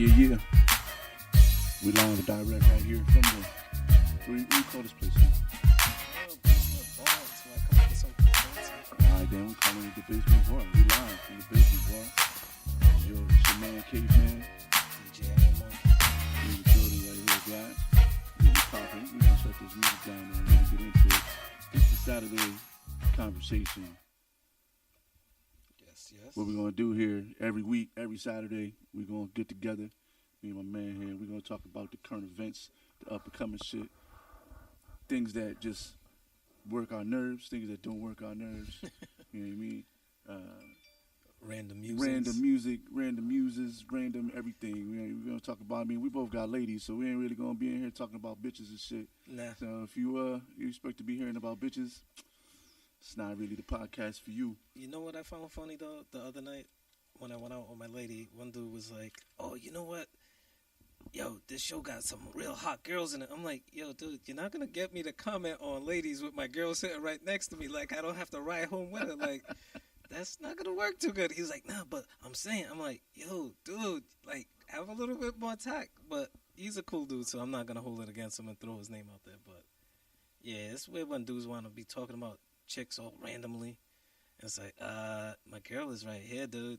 Yeah. We live and direct right here from the. What do you call this place? Alright, then we calling it the basement bar. We live from the basement bar. It's your man Caveman. In the building right here, guys. Getting popping. We're gonna shut this music down and really get into it. It's the Saturday conversation. Yes. What we're gonna do here every week, every Saturday, we're gonna get together. Me and my man here, we're gonna talk about the current events, the up and coming shit, things that just work our nerves, things that don't work our nerves. You know what I mean? Random music, random muses, random everything. We're gonna talk about. I mean, we both got ladies, so we ain't really gonna be in here talking about bitches and shit. Nah. So if you expect to be hearing about bitches, it's not really the podcast for you. You know what I found funny though? The other night when I went out with my lady, one dude was like, "Oh, you know what? Yo, this show got some real hot girls in it." I'm like, "Yo, dude, you're not gonna get me to comment on ladies with my girl sitting right next to me. Like, I don't have to ride home with her. Like, that's not gonna work too good." He's like, "Nah, but I'm saying," I'm like, "Yo, dude, like, have a little bit more tact." But he's a cool dude, so I'm not gonna hold it against him and throw his name out there. But yeah, it's weird when dudes want to be talking about chicks all randomly. And it's like, my girl is right here, dude.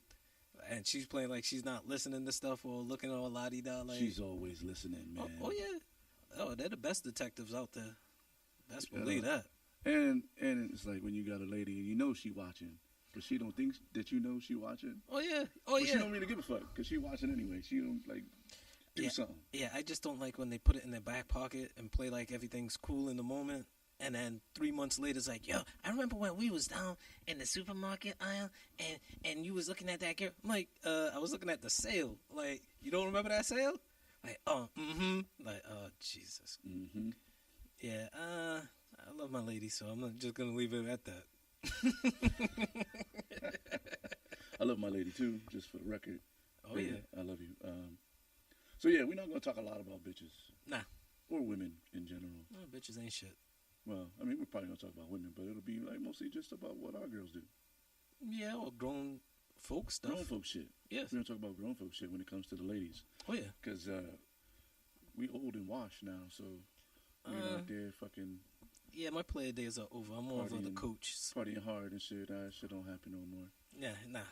And she's playing like she's not listening to stuff or looking all la-di-da. Like, she's always listening, man. Oh, yeah. Oh, they're the best detectives out there. Best believe that. And it's like when you got a lady and you know she watching, but she don't think that you know she watching. Oh, yeah. But she don't really give a fuck because she watching anyway. She don't, like, do something. Yeah, I just don't like when they put it in their back pocket and play like everything's cool in the moment. And then 3 months later, it's like, yo, I remember when we was down in the supermarket aisle and you was looking at that girl. I'm like, I was looking at the sale. Like, you don't remember that sale? Like, Like, oh, Jesus. Mm-hmm. Yeah, I love my lady, so I'm not just going to leave it at that. I love my lady, too, just for the record. Oh, yeah. I love you. So, yeah, we're not going to talk a lot about bitches. Nah. Or women in general. No, bitches ain't shit. Well, I mean, we're probably going to talk about women, but it'll be like mostly just about what our girls do. Yeah, or grown folk stuff. Grown folk shit. Yes. We're going to talk about grown folk shit when it comes to the ladies. Oh, yeah. Because we old and washed now, so we're out there fucking... Yeah, my player days are over. I'm more of the coach. Partying hard and shit. Shit don't happen no more. Yeah, nah.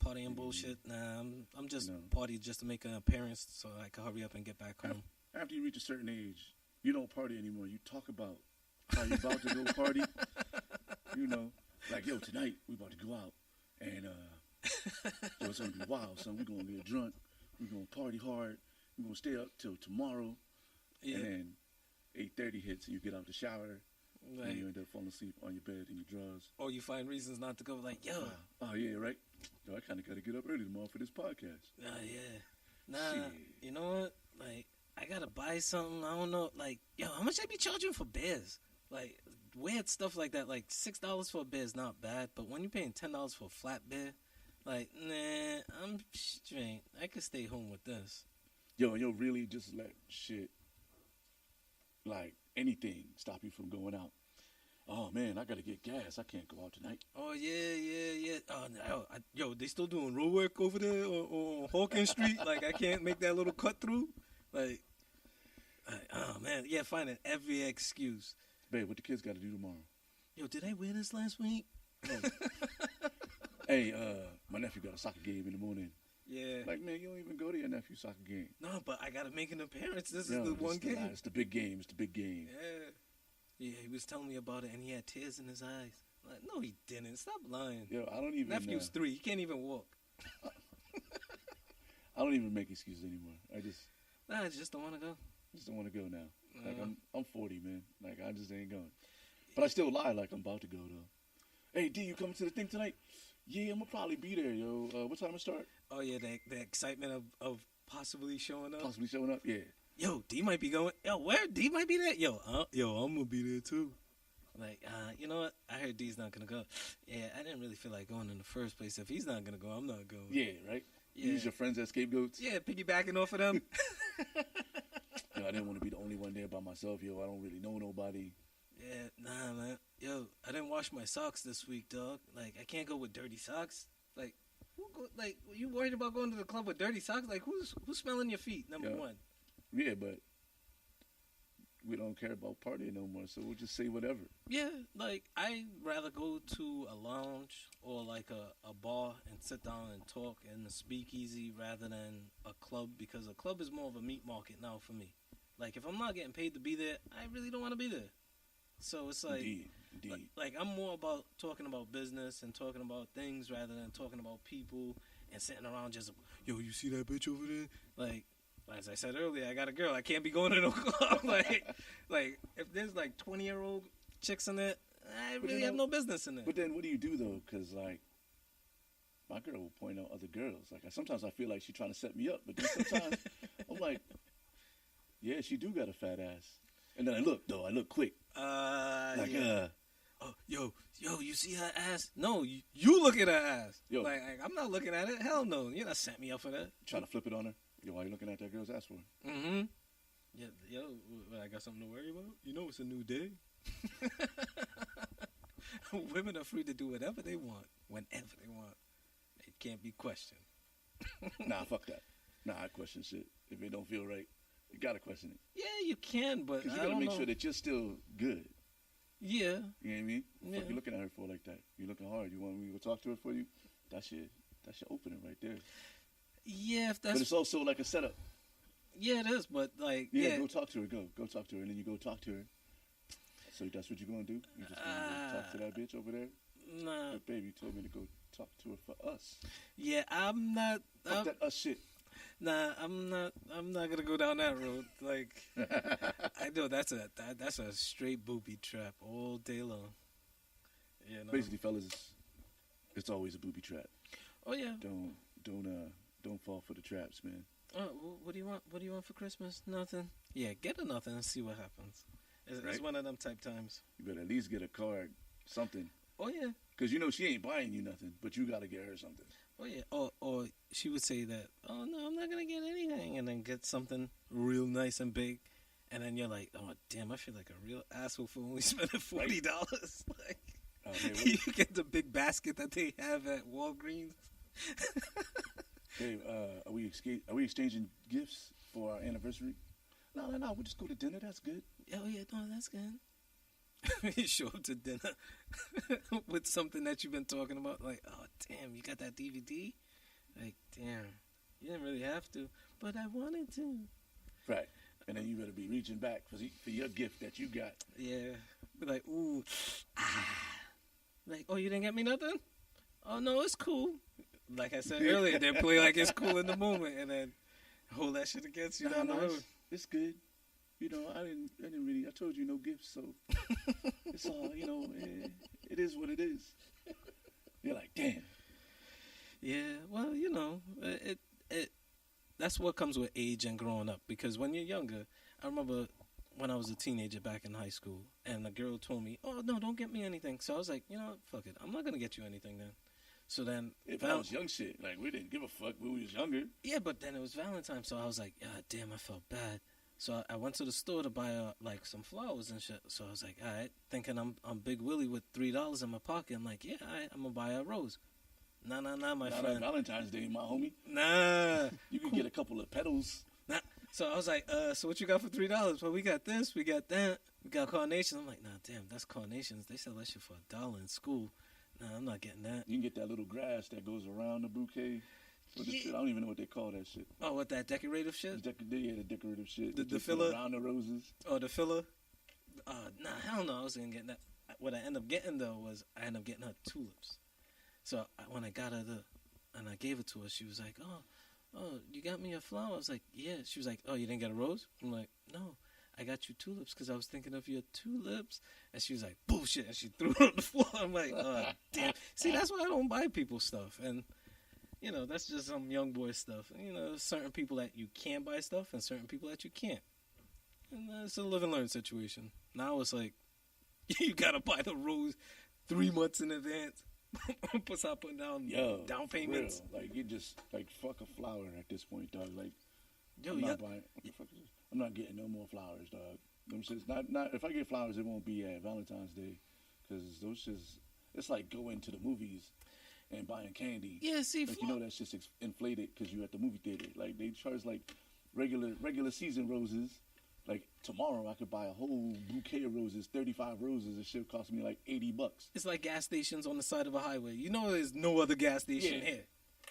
Partying bullshit. Nah, I'm just party just to make an appearance so I can hurry up and get back home. After you reach a certain age, you don't party anymore. You talk about how you about to go party. You know, like, yo, tonight we about to go out and yo, it's gonna be wild, son. We're gonna get drunk. We're gonna party hard. We're gonna stay up till tomorrow. Yeah. And then 8:30 hits and you get out the shower. Right. And you end up falling asleep on your bed in your drawers. Or you find reasons not to go, like, yo. Oh yeah, right. Yo, I kind of got to get up early tomorrow for this podcast. Yeah. Nah, shit. You know what? Like, I gotta buy something. I don't know. Like, yo, how much I be charging for beers? Like, weird stuff like that. Like, $6 for a beer is not bad, but when you're paying $10 for a flat beer, like, nah, I'm straight. I could stay home with this. Yo, and you'll really just let shit, like anything, stop you from going out. Oh man, I gotta get gas. I can't go out tonight. Oh yeah. Oh no, yo, they still doing road work over there on Hawkins Street. Like, I can't make that little cut through. Like, oh man, yeah, finding every excuse. Babe, what the kids got to do tomorrow? Yo, did I wear this last week? Hey, my nephew got a soccer game in the morning. Yeah. Like, man, you don't even go to your nephew's soccer game. No, but I gotta make an appearance. This is the one game. It's the big game. It's the big game. Yeah, he was telling me about it, and he had tears in his eyes. I'm like, no, he didn't. Stop lying. Yo, I don't even... Nephew's 3. He can't even walk. I don't even make excuses anymore. I just don't want to go. Just don't want to go now. Like, I'm 40, man. Like, I just ain't going. But I still lie like I'm about to go, though. Hey, D, you coming to the thing tonight? Yeah, I'm going to probably be there, yo. What time it start? Oh, yeah, the excitement of possibly showing up. Possibly showing up, yeah. Yo, D might be going. Yo, where? D might be there? Yo, I'm going to be there, too. Like, you know what? I heard D's not going to go. Yeah, I didn't really feel like going in the first place. If he's not going to go, I'm not going. Yeah, right? Yeah. Use your friends as scapegoats? Yeah, piggybacking off of them. Yo, I didn't want to be the only one there by myself, yo. I don't really know nobody. Yeah, nah, man. Yo, I didn't wash my socks this week, dog. Like, I can't go with dirty socks. Like, Like, you worried about going to the club with dirty socks? Like, who's smelling your feet? Number one. Yeah, but we don't care about partying no more, so we'll just say whatever. Yeah, like, I'd rather go to a lounge or like a bar and sit down and talk in the speakeasy rather than a club, because a club is more of a meat market now for me. Like, if I'm not getting paid to be there, I really don't want to be there. So it's like, Indeed. like, I'm more about talking about business and talking about things rather than talking about people and sitting around just, yo, you see that bitch over there? Like, as I said earlier, I got a girl. I can't be going to no club. like if there's like 20-year-old chicks in it, I really have no business in it. But then what do you do though? Because like, my girl will point out other girls. Like, sometimes I feel like she's trying to set me up, but then sometimes I'm like, yeah, she do got a fat ass. And then I look quick. Yeah. Oh, yo, you see her ass? No, you look at her ass. Yo. Like, I'm not looking at it. Hell no. You're not setting me up for that. Trying to flip it on her. Yo, why you looking at that girl's ass for? Mm-hmm. Yeah, yo, I got something to worry about? You know it's a new day. Women are free to do whatever they want, whenever they want. It can't be questioned. Nah, fuck that. Nah, I question shit. If it don't feel right, you gotta question it. Yeah, you can, but because you gotta make sure that you're still good. Yeah. You know what I mean? Yeah. Fuck you looking at her for like that? You looking hard? You want me to go talk to her for you? That's your opening right there. Yeah, if that's. But it's also like a setup. Yeah, it is, but like. Yeah, go talk to her. Go talk to her, and then you go talk to her. So that's what you're gonna do? You just gonna go talk to that bitch over there? Nah. But baby told me to go talk to her for us. Yeah, I'm not. Fuck that us shit. Nah, I'm not gonna go down that road. Like, I know that's a straight booby trap all day long. You know? Basically, fellas, it's always a booby trap. Oh yeah. Don't fall for the traps, man. Oh, what do you want? What do you want for Christmas? Nothing. Yeah, get a nothing and see what happens. It's one of them type times. You better at least get a card, something. Oh yeah. Because you know she ain't buying you nothing, but you gotta get her something. Oh yeah. Or she would say that, oh no, I'm not gonna get anything, and then get something real nice and big, and then you're like, oh damn, I feel like a real asshole for only spending $40. Like, you get the big basket that they have at Walgreens. Hey, are we exchanging gifts for our anniversary? No, we'll just go to dinner. That's good. Oh yeah, no, that's good. You show up to dinner with something that you've been talking about, like, oh damn, you got that DVD? Like, damn, you didn't really have to, but I wanted to. Right, and then you better be reaching back for your gift that you got. Yeah, be like, ooh, like, oh, you didn't get me nothing? Oh no, it's cool. Like I said earlier, they play like it's cool in the moment, and then hold that shit against you down the road. It's good. You know, I didn't really. I told you no gifts, so it's all. You know, it is what it is. You're like, damn. Yeah, well, you know, it that's what comes with age and growing up. Because when you're younger, I remember when I was a teenager back in high school, and a girl told me, "Oh no, don't get me anything." So I was like, you know what, fuck it, I'm not gonna get you anything then. So then, if I was young shit, like we didn't give a fuck when we was younger. Yeah, but then it was Valentine's, so I was like, damn, I felt bad. So I went to the store to buy like some flowers and shit. So I was like, all right, thinking I'm Big Willie with $3 in my pocket. I'm like, yeah, all right, I'm gonna buy a rose. Nah, my friend. Not Valentine's Day, my homie. Nah, you can get a couple of petals. Nah. So I was like, so what you got for $3? Well, we got this, we got that, we got carnations. I'm like, nah, damn, that's carnations. They sell that shit for $1 in school. Nah, I'm not getting that. You can get that little grass that goes around the bouquet. Shit. I don't even know what they call that shit. Oh, what, that decorative shit? The decorative shit. The filler? Around the roses. Oh, the filler? Nah, hell no, I wasn't getting that. What I ended up getting, though, was I ended up getting her tulips. So when I got her and I gave it to her, she was like, oh, you got me a flower? I was like, yeah. She was like, oh, you didn't get a rose? I'm like, no. I got you tulips because I was thinking of your tulips. And she was like, bullshit. And she threw it on the floor. I'm like, oh, damn. See, that's why I don't buy people stuff. And, you know, that's just some young boy stuff. You know, certain people that you can buy stuff and certain people that you can't. And it's a live and learn situation. Now it's like, you got to buy the rose 3 months in advance. Stop putting down down payments. Like, you just, like, fuck a flower at this point, dog. Like, yo, I'm not buying, what the fuck is this? I'm not getting no more flowers, dog. Not if I get flowers, it won't be at Valentine's Day, because those just, it's like going to the movies and buying candy. Yeah, see, like, you know that's just inflated because you're at the movie theater. Like they charge like regular season roses. Like tomorrow, I could buy a whole bouquet of roses, 35 roses. It should cost me like $80. It's like gas stations on the side of a highway. You know, there's no other gas station here.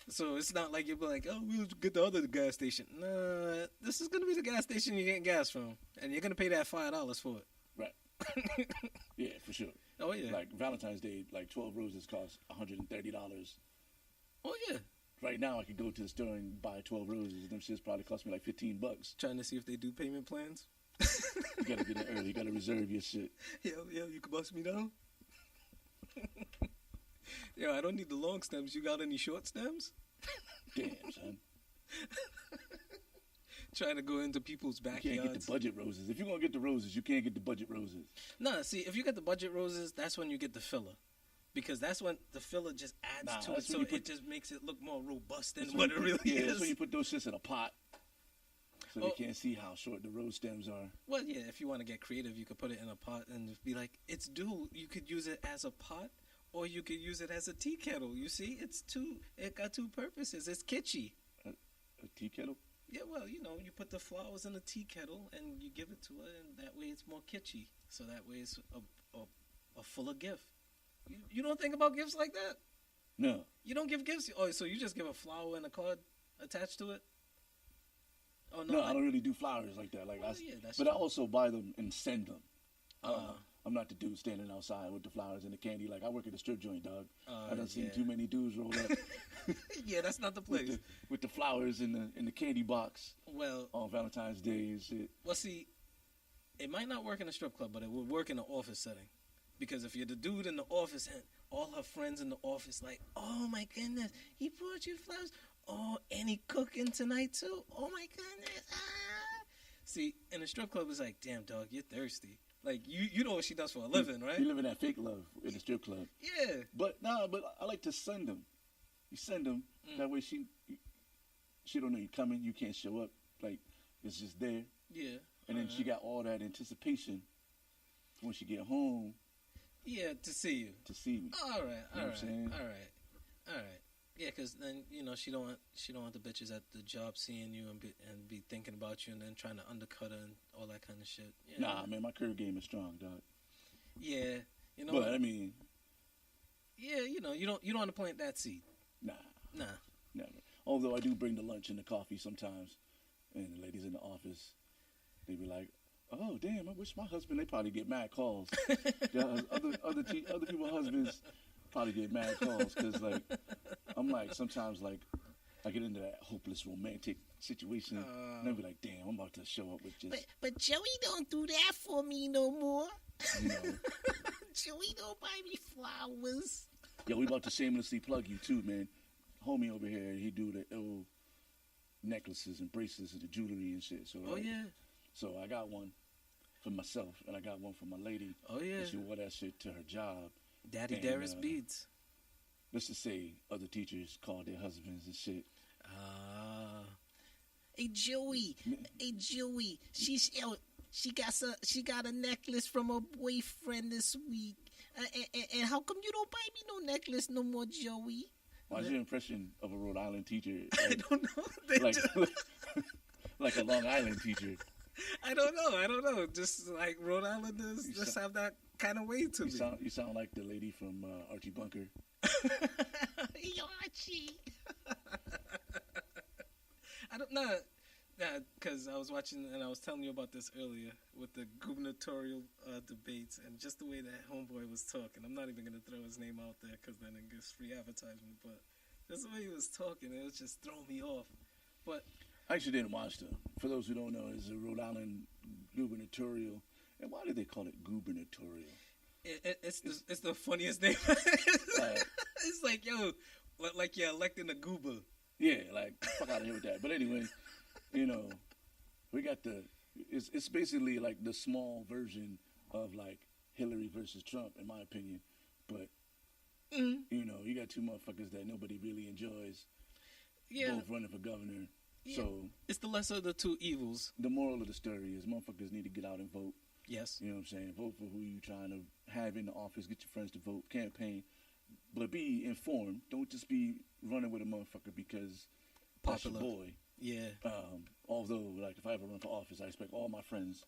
So it's not like you'll be like, oh, we'll get the other gas station. Nah, this is going to be the gas station you're getting gas from. And you're going to pay that $5 for it. Right. Yeah, for sure. Oh, yeah. Like Valentine's Day, like 12 roses cost $130. Oh, yeah. Right now, I could go to the store and buy 12 roses. Them shits probably cost me like $15. Trying to see if they do payment plans. You got to get in early. You got to reserve your shit. Yo, you can bust me down? Yo, I don't need the long stems. You got any short stems? Damn, son. Trying to go into people's backyards. You can't get the budget roses. If you're going to get the roses, you can't get the budget roses. Nah, see, if you get the budget roses, that's when you get the filler. Because that's when the filler just adds to it, so it just makes it look more robust than what it really is. Yeah, that's when you put those shits in a pot, so they can't see how short the rose stems are. Well, yeah, if you want to get creative, you could put it in a pot and be like, it's dual. You could use it as a pot, or you could use it as a tea kettle. You see, it got two purposes. It's kitschy. A tea kettle? Yeah, well, you know, you put the flowers in a tea kettle and you give it to her, and that way it's more kitschy. So that way it's a fuller gift. You don't think about gifts like that? No. You don't give gifts? Oh, so you just give a flower and a card attached to it? Oh no, I don't really do flowers like that. Like, but I also buy them and send them. I'm not the dude standing outside with the flowers and the candy. Like, I work at a strip joint, dog. I done seen too many dudes roll up. Yeah, that's not the place. With the flowers in the candy box. Well, on Valentine's Day and shit. Well, see, it might not work in a strip club, but it would work in an office setting. Because if you're the dude in the office and all her friends in the office like, oh my goodness, he brought you flowers. Oh, and he cooking tonight too. Oh my goodness. Ah. See, in a strip club, it's like, damn, dog, you're thirsty. Like, you know what she does for a living, right? You live in that fake love in the strip club. Yeah. But I like to send them. You send them. That way she don't know you coming. You can't show up. Like, it's just there. Yeah. And then she got all that anticipation when she get home. Yeah, to see you. To see me. All right, you know what I'm saying? All right. Yeah, because then, you know, she don't want the bitches at the job seeing you and be thinking about you and then trying to undercut her and all that kind of shit. Yeah. Nah, man, my curve game is strong, dog. Yeah, you know. But I mean, yeah, you know, you don't want to plant that seed. Nah, never. Although I do bring the lunch and the coffee sometimes, and the ladies in the office, they be like, oh damn, I wish my husband. They probably get mad calls. Other people's husbands probably get mad calls because like I'm like sometimes like I get into that hopeless romantic situation and I'll be like, damn, I'm about to show up with just. But Joey don't do that for me no more. You know, Joey don't buy me flowers. Yo, we about to shamelessly plug you too, man. Homie over here, he do the ill necklaces and bracelets and the jewelry and shit. So so I got one for myself and I got one for my lady. Oh yeah, and she wore that shit to her job. Daddy Darius beads. Let's just say other teachers called their husbands and shit. Hey Joey, she got a necklace from her boyfriend this week. And how come you don't buy me no necklace no more, Joey? Why's your impression of a Rhode Island teacher? I don't know. Like a Long Island teacher. I don't know. Just like Rhode Islanders just have that kind of way to me. You sound like the lady from Archie Bunker. Yo, Archie. I don't know. Because I was watching and I was telling you about this earlier with the gubernatorial debates and just the way that homeboy was talking. I'm not even going to throw his name out there because then it gives free advertisement. But just the way he was talking, it was just throwing me off. But I actually didn't watch them. For those who don't know, it's a Rhode Island gubernatorial. And why do they call it gubernatorial? It's the funniest name. It's like, yo, like you're electing a goober. Yeah, like, fuck out of here with that. But anyway, you know, we got it's basically like the small version of like Hillary versus Trump, in my opinion. But, you know, you got two motherfuckers that nobody really enjoys. Yeah. Both running for governor. Yeah. So it's the lesser of the two evils. The moral of the story is motherfuckers need to get out and vote. Yes. You know what I'm saying? Vote for who you trying to have in the office. Get your friends to vote. Campaign. But be informed. Don't just be running with a motherfucker because that's your Popular. boy. Yeah. Although, like, if I ever run for office, I expect all my friends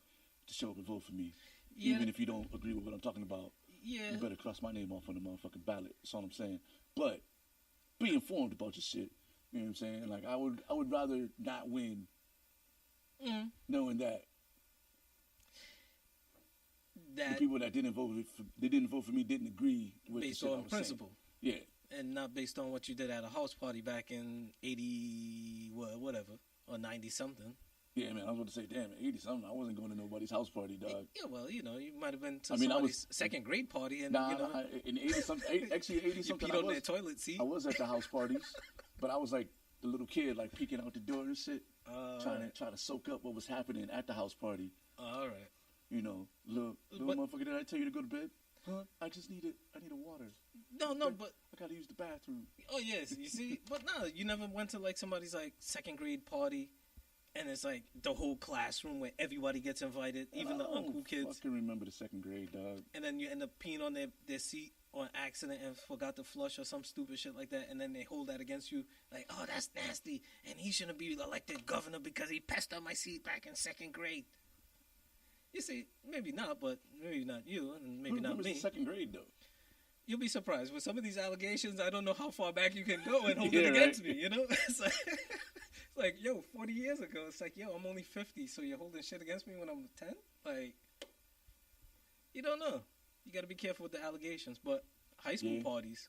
to show up and vote for me. Yeah. Even if you don't agree with what I'm talking about, Yeah. you better cross my name off on the motherfucking ballot. That's all I'm saying. But be informed about your shit. You know what I'm saying? Like, I would rather not win knowing that the people that didn't vote for me didn't agree with based the shit I on was principle. saying. Yeah. And not based on what you did at a house party back in 80, whatever, or 90 something. Yeah, man, I was about to say, damn, 80 something. I wasn't going to nobody's house party, dog. Yeah, well, you know, you might have been to I mean, somebody's second grade party, and Nah, you know, in 80 something, actually 80 you something, peed on their toilet seat. I was at the house parties, but I was like the little kid, like peeking out the door and shit, trying to soak up what was happening at the house party. All right. You know, little motherfucker, did I tell you to go to bed? Huh? I need a water. No, but I gotta use the bathroom. oh yes, you see, but no, you never went to like somebody's like second grade party, and it's like the whole classroom where everybody gets invited, even the uncle kids. I can remember the second grade, dog. And then you end up peeing on their seat on accident and forgot to flush or some stupid shit like that, and then they hold that against you, like, oh, that's nasty, and he shouldn't be elected governor because he pissed on my seat back in second grade. You see, maybe not, but maybe not you, and maybe not me. The second grade, though. You'll be surprised with some of these allegations. I don't know how far back you can go and hold it against me. You know, it's like, yo, 40 years ago, it's like, yo, I'm only 50, so you're holding shit against me when I'm 10. Like, you don't know. You got to be careful with the allegations. But high school parties,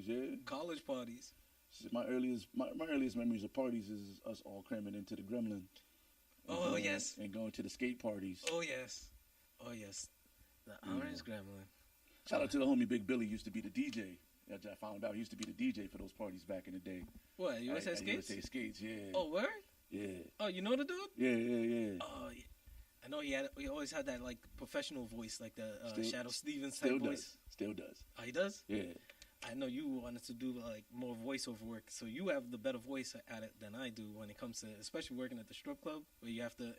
yeah, college parties. My earliest memories of parties is us all cramming into the Gremlin. Oh yes, and going to the skate parties. Oh yes, the Orange Gremlin. Shout out to the homie Big Billy. Used to be the DJ. I found out he used to be the DJ for those parties back in the day. What, USA Skates? USA Skates, yeah. Oh, where? Yeah. Oh, you know the dude? Yeah. Oh, yeah. I know he always had that like professional voice, like the Shadow Stevens type voice. Still does. Oh, he does? Yeah. I know you wanted to do like more voiceover work, so you have the better voice at it than I do when it comes to, especially working at the strip club where you have to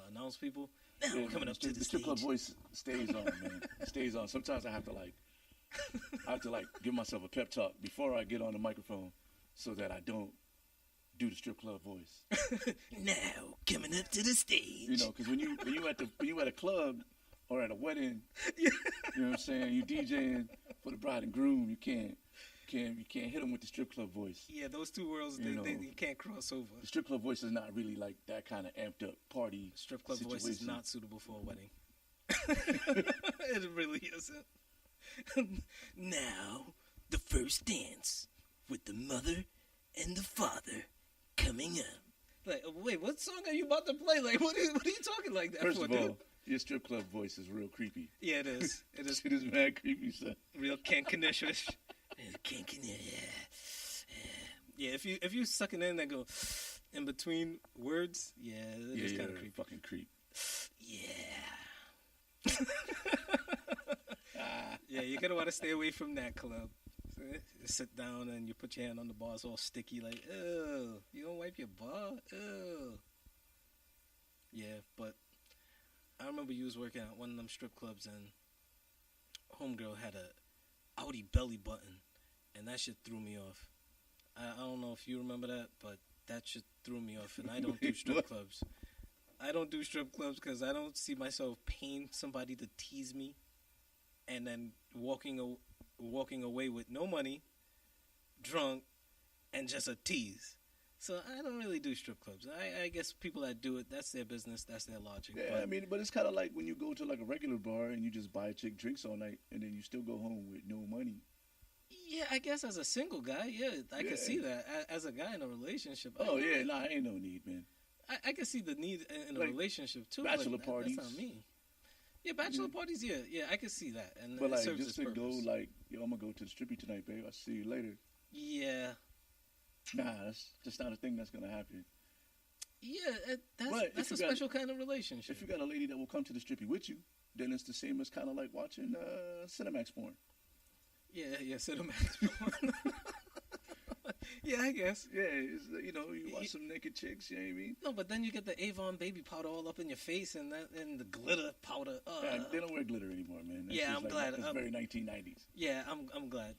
announce people. Now we're coming up to the strip stage. Club voice stays on, man. It stays on. Sometimes I have to give myself a pep talk before I get on the microphone, so that I don't do the strip club voice. Now coming up to the stage. You know, because when you at a club or at a wedding, you know what I'm saying, you DJing for the bride and groom, you can't hit them with the strip club voice. Yeah, those two worlds they can't cross over. The strip club voice is not really like that kind of amped up party. Strip club situation. voice is not suitable for a wedding. It really isn't. Now, the first dance with the mother and the father coming up. Like, wait, what song are you about to play? Like, what are you talking like that First for, of all, dude? your strip club voice is real creepy. Yeah, it is. It is. It is mad creepy, son. Real Cancunish. Yeah, if you suck it in and go in between words, yeah, it's kind of creepy. Fucking creep. Yeah. Yeah, you're gonna want to stay away from that club. So, you sit down and you put your hand on the bar, it's all sticky, like, ew, you don't wipe your bar? Ew. Yeah, but I remember you was working at one of them strip clubs and homegirl had a Audi belly button, and that shit threw me off. I don't know if you remember that, but that shit threw me off, and I don't do strip clubs. I don't do strip clubs because I don't see myself paying somebody to tease me and then walking away with no money, drunk, and just a tease. So I don't really do strip clubs. I guess people that do it, that's their business, that's their logic. Yeah, but it's kind of like when you go to like a regular bar and you just buy a chick drinks all night and then you still go home with no money. Yeah, I guess as a single guy, I could see that. As a guy in a relationship, Ain't no need, man. I can see the need in a relationship too. Bachelor parties. That's not me. Yeah, bachelor parties. Yeah, I can see that. And but it like serves just its to purpose. go like, yo, I'm gonna go to the strippy tonight, babe. I'll see you later. Yeah. Nah, that's just not a thing that's gonna happen. Yeah, But that's a special kind of relationship. If you got a lady that will come to the strippy with you, then it's the same as kind of like watching Cinemax porn. Yeah, Cinemax porn. Yeah, I guess. Yeah, it's, you watch some naked chicks, you know what I mean? No, but then you get the Avon baby powder all up in your face and the glitter powder. Yeah, they don't wear glitter anymore, man. That's Yeah, just I'm like, glad. It's very 1990s. Yeah, I'm glad.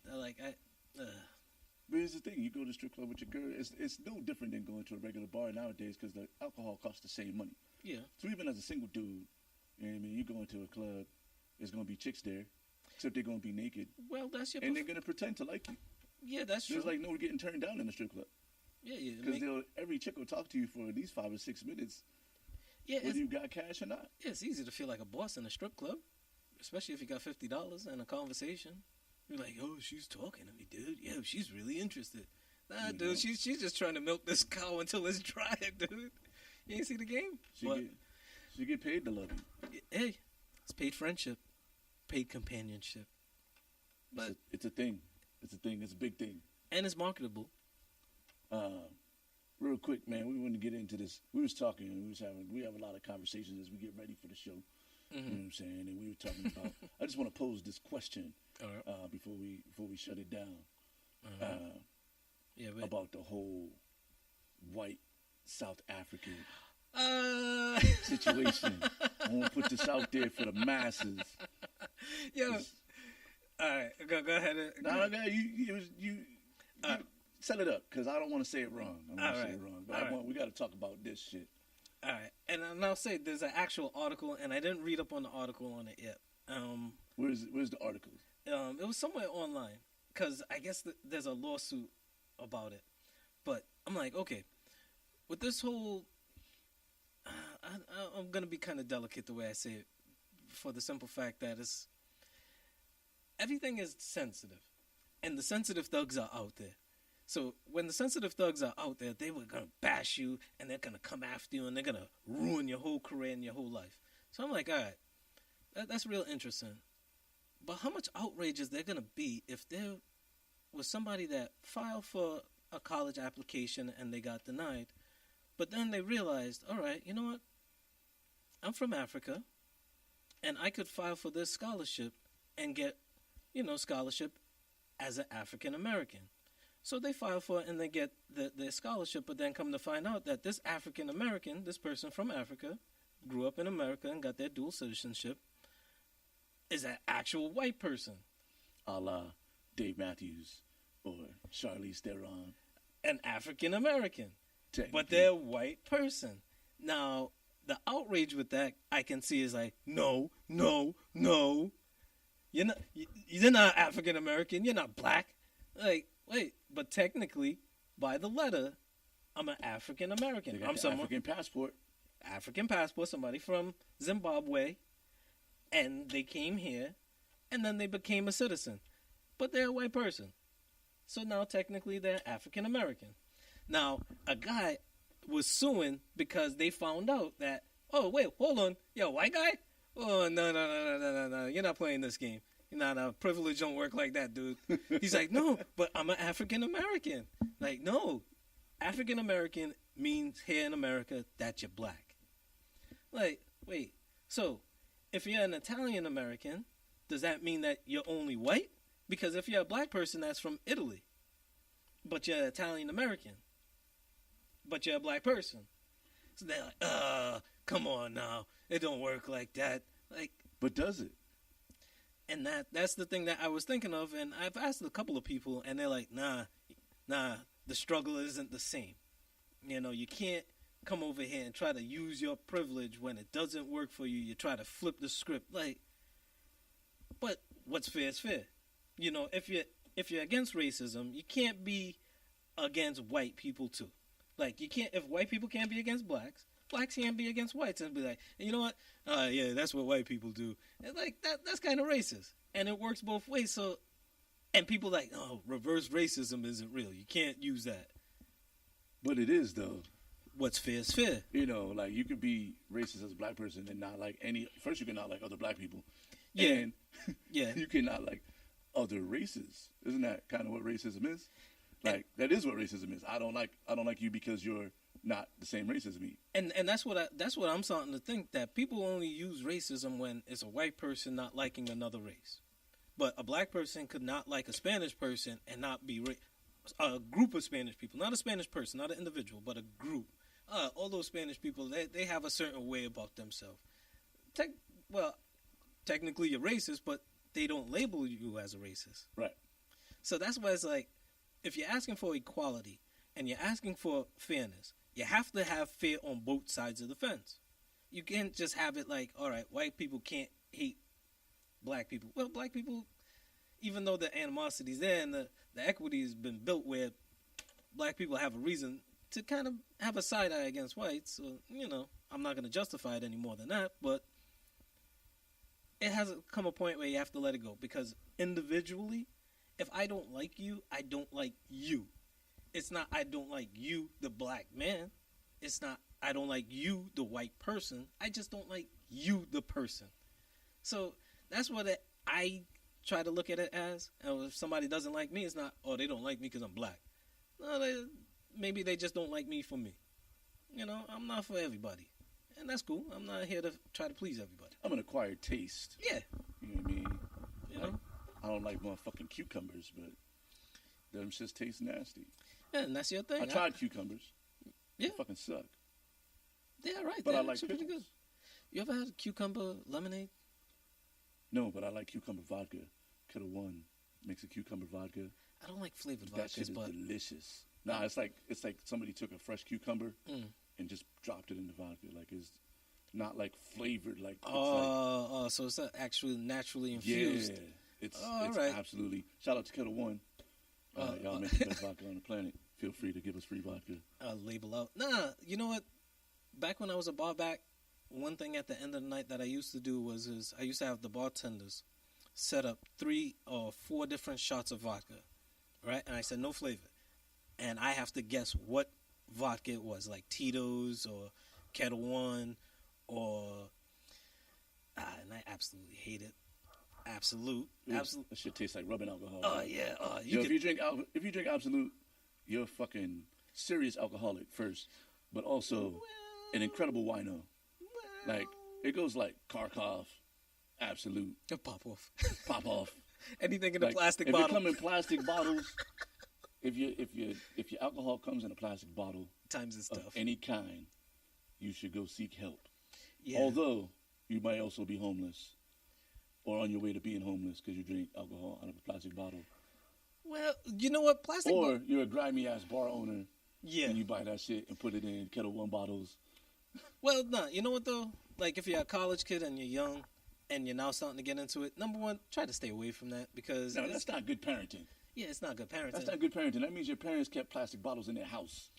But here's the thing: you go to a strip club with your girl. It's no different than going to a regular bar nowadays because the alcohol costs the same money. Yeah. So even as a single dude, you know what I mean, you go into a club, there's gonna be chicks there, except they're gonna be naked, Well, that's your. and they're gonna pretend to like you. Yeah, that's true. There's like no getting turned down in a strip club yeah. because every chick will talk to you for at least 5 or 6 minutes, Yeah, whether you got cash or not. it's easy to feel like a boss in a strip club, especially if you got $50 and a conversation. You're like, oh, she's talking to me, dude. Yeah, she's really interested. Nah, dude, she's just trying to milk this cow until it's dry, dude. You ain't see the game? She get paid to love you. Hey, it's paid friendship, paid companionship. But It's a thing. It's a thing. It's a big thing. and it's marketable. Real quick, man, we want to get into this. We was talking and we have a lot of conversations as we get ready for the show. You know what I'm saying? And we were talking about. I just want to pose this question All right. before we shut it down Yeah, about the whole white South African Uh, situation. I want to put this out there for the masses. yo, all right, go ahead. No, you set it up because I don't want to say it wrong. I want to say it wrong, but we got to talk about this shit. All right, and I'll say there's an actual article, and I didn't read up on the article on it yet. Where's the article? It was somewhere online because I guess there's a lawsuit about it. But I'm like, okay, with this whole, I'm gonna be kind of delicate the way I say it, for the simple fact that everything is sensitive, and the sensitive thugs are out there. So when the sensitive thugs are out there, they were going to bash you, and they're going to come after you, and they're going to ruin your whole career and your whole life. So I'm like, all right, that's real interesting. But how much outrage is there going to be if there was somebody that filed for a college application and they got denied, but then they realized, all right, you know what? I'm from Africa, and I could file for this scholarship and get, scholarship as an African American. So they file for it and they get their scholarship, but then come to find out that this African American, this person from Africa, grew up in America and got their dual citizenship, is an actual white person. A la Dave Matthews or Charlize Theron. An African American. Technically. But they're a white person. Now, the outrage with that I can see is like, no. You're not African American. You're not black. Like, wait, but technically, by the letter, I'm an African American. I'm someone African passport. African passport, somebody from Zimbabwe, and they came here, and then they became a citizen. But they're a white person. So now technically they're African American. Now, a guy was suing because they found out that, oh, wait, hold on. Yo, white guy? Oh, no. You're not playing this game. No, privilege don't work like that, dude. He's like, no, but I'm an African American. Like, no. African American means here in America that you're black. Like, wait. So, if you're an Italian American, does that mean that you're only white? Because if you're a black person, that's from Italy. But you're Italian American. But you're a black person. So they're like, come on now. It don't work like that. Like, but does it? And that's the thing that I was thinking of, and I've asked a couple of people, and they're like, nah, the struggle isn't the same. You can't come over here and try to use your privilege when it doesn't work for you. You try to flip the script. Like, but what's fair is fair. If you're against racism, you can't be against white people too. Like, you can't, if white people can't be against blacks can't be against whites and be like, you know what? Yeah, that's what white people do. And like that's kind of racist. And it works both ways. So, and people like, oh, reverse racism isn't real. You can't use that. But it is though. What's fair is fair. Like you could be racist as a black person and not like first you cannot like other black people. Yeah. And yeah. You cannot like other races. Isn't that kind of what racism is? Like that is what racism is. I don't like you because you're not the same race as me. And that's what I'm starting to think, that people only use racism when it's a white person not liking another race. But a black person could not like a Spanish person and not be a group of Spanish people, not a Spanish person, not an individual, but a group. All those Spanish people, they have a certain way about themselves. well, technically you're racist, but they don't label you as a racist. Right. So that's why it's like, if you're asking for equality and you're asking for fairness, you have to have fair on both sides of the fence. You can't just have it like, all right, white people can't hate black people. Well, black people, even though the animosity's there and the equity has been built where black people have a reason to kind of have a side eye against whites. So, I'm not going to justify it any more than that, but it has come a point where you have to let it go, because individually, if I don't like you, I don't like you. It's not I don't like you, the black man. It's not I don't like you, the white person. I just don't like you, the person. So that's what I try to look at it as. And if somebody doesn't like me, it's not, oh, they don't like me because I'm black. No, maybe they just don't like me for me. I'm not for everybody. And that's cool. I'm not here to try to please everybody. I'm an acquired taste. Yeah. You know what I mean? You know? I don't like motherfucking cucumbers, but them shits taste nasty. Yeah, and that's your thing. I tried cucumbers. Yeah. They fucking suck. Yeah, right. But They're I like actually pretty pickles. good. You ever had cucumber lemonade? No, but I like cucumber vodka. Kettle One makes a cucumber vodka. I don't like flavored That shit vodkas, is but delicious. Nah, it's like somebody took a fresh cucumber and just dropped it in the vodka. Like, it's not like flavored. Like, it's so it's not actually naturally like, infused. yeah, it's right. absolutely. Shout out to Kettle One. Y'all make the best vodka on the planet. Feel free to give us free vodka. Label out. Nah, you know what? Back when I was a bar back, one thing at the end of the night that I used to do was I used to have the bartenders set up 3 or 4 different shots of vodka, right? And I said no flavor, and I have to guess what vodka it was, like Tito's or Kettle One, or and I absolutely hate it. Absolute. That shit tastes like rubbing alcohol. Oh right? yeah. If you drink Absolute, you're a fucking serious alcoholic first, but also an incredible wino. Like, it goes like Kharkov, Absolute, pop off. Pop Off. Anything in a plastic if bottle. If it come in plastic bottles, if your alcohol comes in a plastic bottle, times is of tough. any kind, you should go seek help. Yeah. Although you might also be homeless, or on your way to being homeless because you drink alcohol out of a plastic bottle. Well, you know what? Plastic. Or you're a grimy ass bar owner. Yeah. And you buy that shit and put it in Kettle One bottles. Well, no. You know what though? Like, if you're a college kid and you're young, and you're now starting to get into it, number one, try to stay away from that, because No, that's not good parenting. Yeah, it's not good parenting. That's not good parenting. That means your parents kept plastic bottles in their house.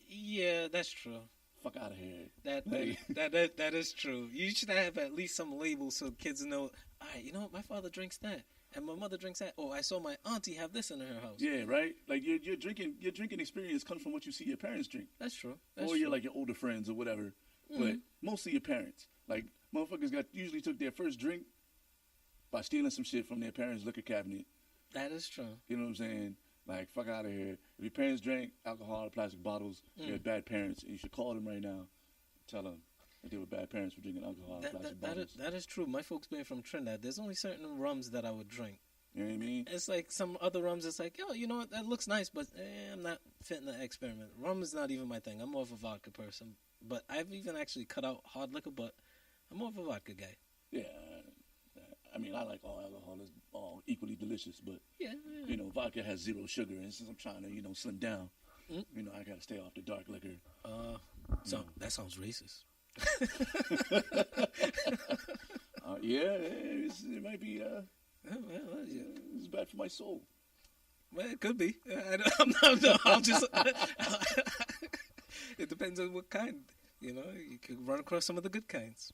Yeah, that's true. Fuck out of here. That is true. You should have at least some labels so kids know. All right, you know what? My father drinks that, and my mother drinks that. Oh, I saw my auntie have this in her house. Yeah, right. Like, your drinking experience comes from what you see your parents drink. That's true. Or you're like your older friends or whatever. Mm-hmm. But mostly your parents. Like, motherfuckers usually took their first drink by stealing some shit from their parents' liquor cabinet. That is true. You know what I'm saying? Like, fuck out of here. If your parents drank alcohol out of plastic bottles, you're bad parents, and you should call them right now. Tell them that they were bad parents for drinking alcohol out of plastic bottles. That is true. My folks being from Trinidad, there's only certain rums that I would drink. You know what I mean? It's like some other rums, it's like, yo, you know what? That looks nice, but I'm not fitting the experiment. Rum is not even my thing. I'm more of a vodka person. But I've even actually cut out hard liquor, but I'm more of a vodka guy. Yeah. I mean, I like all alcohol. It's all equally delicious, but, you know, vodka has 0 sugar, and since I'm trying to, slim down, you know, I got to stay off the dark liquor. That sounds racist. It might be, it's bad for my soul. Well, it could be. I'll just... It depends on what kind. You know, you could run across some of the good kinds.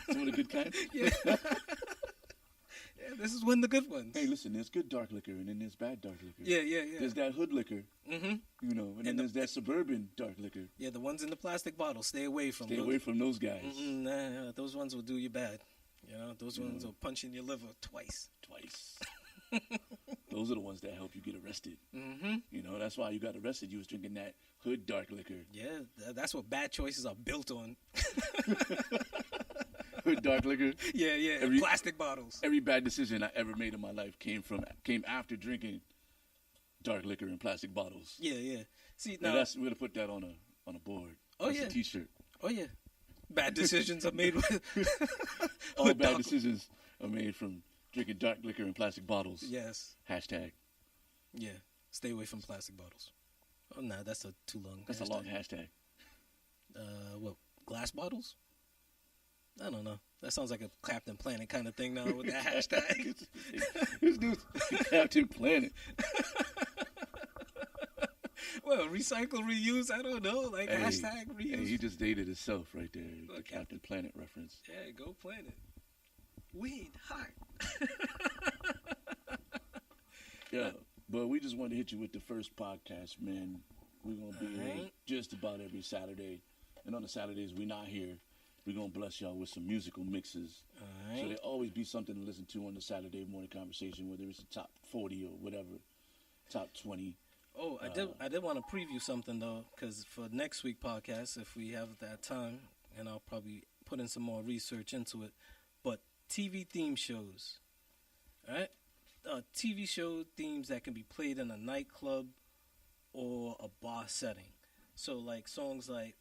Some of the good kinds? Yeah. Yeah, this is one of the good ones. Hey, listen, there's good dark liquor, and then there's bad dark liquor. Yeah. There's that hood liquor, you know, and then there's that suburban dark liquor. Yeah, the ones in the plastic bottle. Stay away from Stay away from those guys. Nah, those ones will do you bad. You know, those ones will punch in your liver twice. Those are the ones that help you get arrested. You know, that's why you got arrested. You was drinking that hood dark liquor. Yeah, that's what bad choices are built on. Hood dark liquor. Yeah. Plastic bottles. Every bad decision I ever made in my life came after drinking dark liquor in plastic bottles. Yeah. See, now we're gonna put that on a board. Oh, That's a T-shirt. Oh yeah. Bad decisions are made with. All with bad dark- decisions are made from drinking dark liquor in plastic bottles. Yes. Hashtag. Yeah. Stay away from plastic bottles. Oh, nah, that's too long. That's a long hashtag. What? Glass bottles? I don't know. That sounds like a Captain Planet kind of thing now with that hashtag. This dude's Captain Planet. Well, recycle, reuse, I don't know. Like, hashtag reuse. Hey, he just dated himself right there. The Look, Captain Planet reference. Yeah, go Planet. Weed, heart. Yeah, but we just wanted to hit you with the first podcast, man. We're going to be here Alright. just about every Saturday. And on the Saturdays we're not here, we're going to bless y'all with some musical mixes. All So right. there'll always be something to listen to on the Saturday morning conversation, whether it's the top 40 or whatever, top 20. Oh, I did want to preview something though, because for next week podcast, if we have that time, and I'll probably put in some more research into it. But TV theme shows, all right? TV show themes that can be played in a nightclub or a bar setting. So like songs like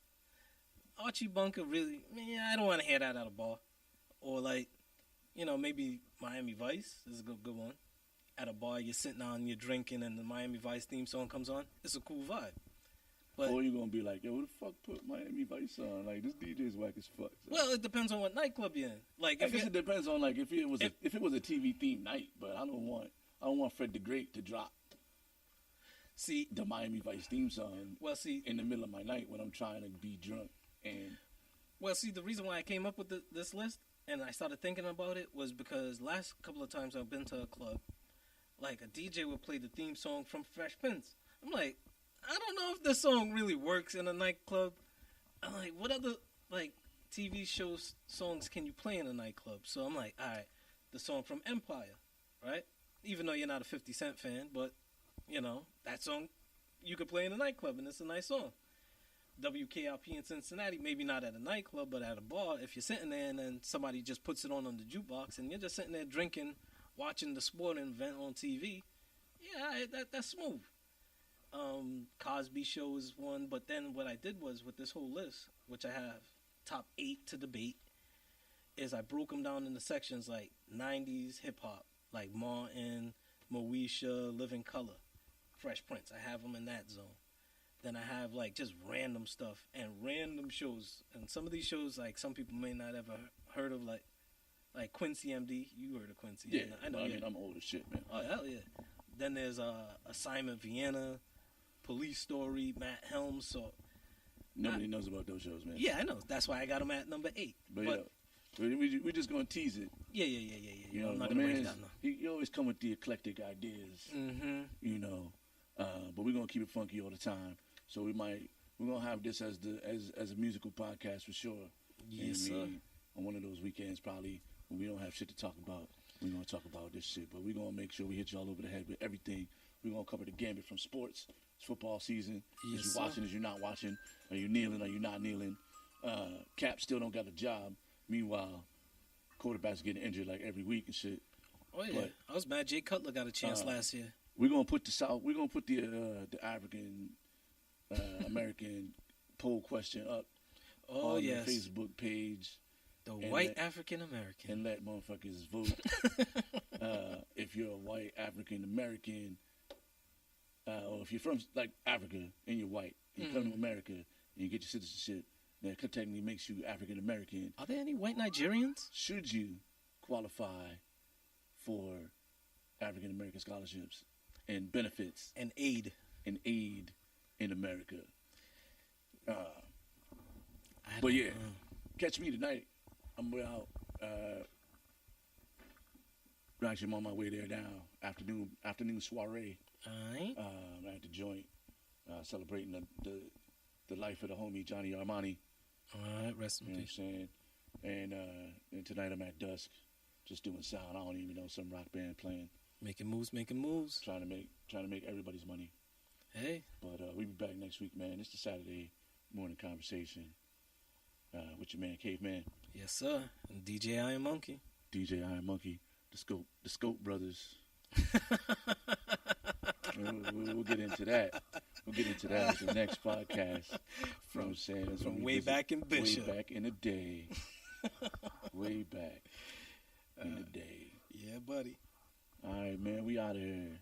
Archie Bunker, really, man, I don't want to hear that at a bar. Or like, maybe Miami Vice is a good one. At a bar, you're sitting down, you're drinking, and the Miami Vice theme song comes on. It's a cool vibe. But Or you're going to be like, yo, who the fuck put Miami Vice on? Like, this DJ's whack as fuck. So. well, it depends on what nightclub you're in. Like I if guess you it depends on like if it was a TV themed night, but I don't want Fred the Great to drop see, the Miami Vice theme song well, see, in the middle of my night when I'm trying to be drunk. And the reason why I came up with this list and I started thinking about it was because last couple of times I've been to a club, like a DJ would play the theme song from Fresh Prince. I'm like, I don't know if this song really works in a nightclub. I'm like, what other like TV shows songs can you play in a nightclub? So I'm like, all right, the song from Empire, right? Even though you're not a 50 Cent fan, but that song you could play in a nightclub and it's a nice song. WKRP in Cincinnati, maybe not at a nightclub, but at a bar. If you're sitting there and then somebody just puts it on the jukebox and you're just sitting there drinking, watching the sporting event on TV, yeah, that's smooth. Cosby Show is one, but then what I did was with this whole list, which I have top 8 to debate, is I broke them down into sections like 90s hip hop, like Martin, Moesha, Living Color, Fresh Prince. I have them in that zone. Then I have like just random stuff and random shows, and some of these shows like some people may not ever heard of, like Quincy MD. You heard of Quincy? yeah, I know. I mean, I'm old as shit, man. Oh hell yeah. Then there's Assignment Vienna, Police Story, Matt Helms. So Nobody knows about those shows, man. yeah, I know. That's why I got them at number 8. But yeah, we're just gonna tease it. Yeah. You know, I'm not my gonna break it man's- down now. He always come with the eclectic ideas. Mm-hmm. But we're gonna keep it funky all the time. So we're gonna have this as a musical podcast for sure. Yes, And sir. on one of those weekends, probably when we don't have shit to talk about, we're gonna talk about this shit. But we're gonna make sure we hit you all over the head with everything. We're gonna cover the gambit from sports. It's football season. Yes, Is you sir. watching? Is you not watching? Are you kneeling? Are you not kneeling? Cap still don't got a job. Meanwhile, quarterbacks getting injured like every week and shit. Oh yeah, But- I was mad. Jay Cutler got a chance last year. We're gonna put We're gonna put the African American poll question up Oh on yes, the Facebook page the and white let- African American. and let motherfuckers vote. If you're a white African American, or if you're from like Africa and you're white, and you come to America and you get your citizenship, that technically makes you African American. Are there any white Nigerians? Should you qualify for African American scholarships and benefits And aid. and aid in America? I But don't yeah, know. catch me tonight. I'm out. Actually, I'm on my way there now. Afternoon soiree All right. at the joint, celebrating the life of the homie Johnny Armani. All right. Rest You in know what I'm peace. saying? And tonight I'm at dusk, just doing sound. I don't even know, some rock band playing, Making moves. trying to make everybody's money. Hey, But we'll be back next week, man. It's the Saturday morning conversation with your man Caveman, yes sir. And DJ Iron Monkey. DJ Iron Monkey, the Scope Brothers. We'll get into that. We'll get into that in the next podcast. You know what I'm saying? That's when From we way visit back in Bishop. Way back in the day. Way back in the day. Yeah, buddy. All right, man. We out of here.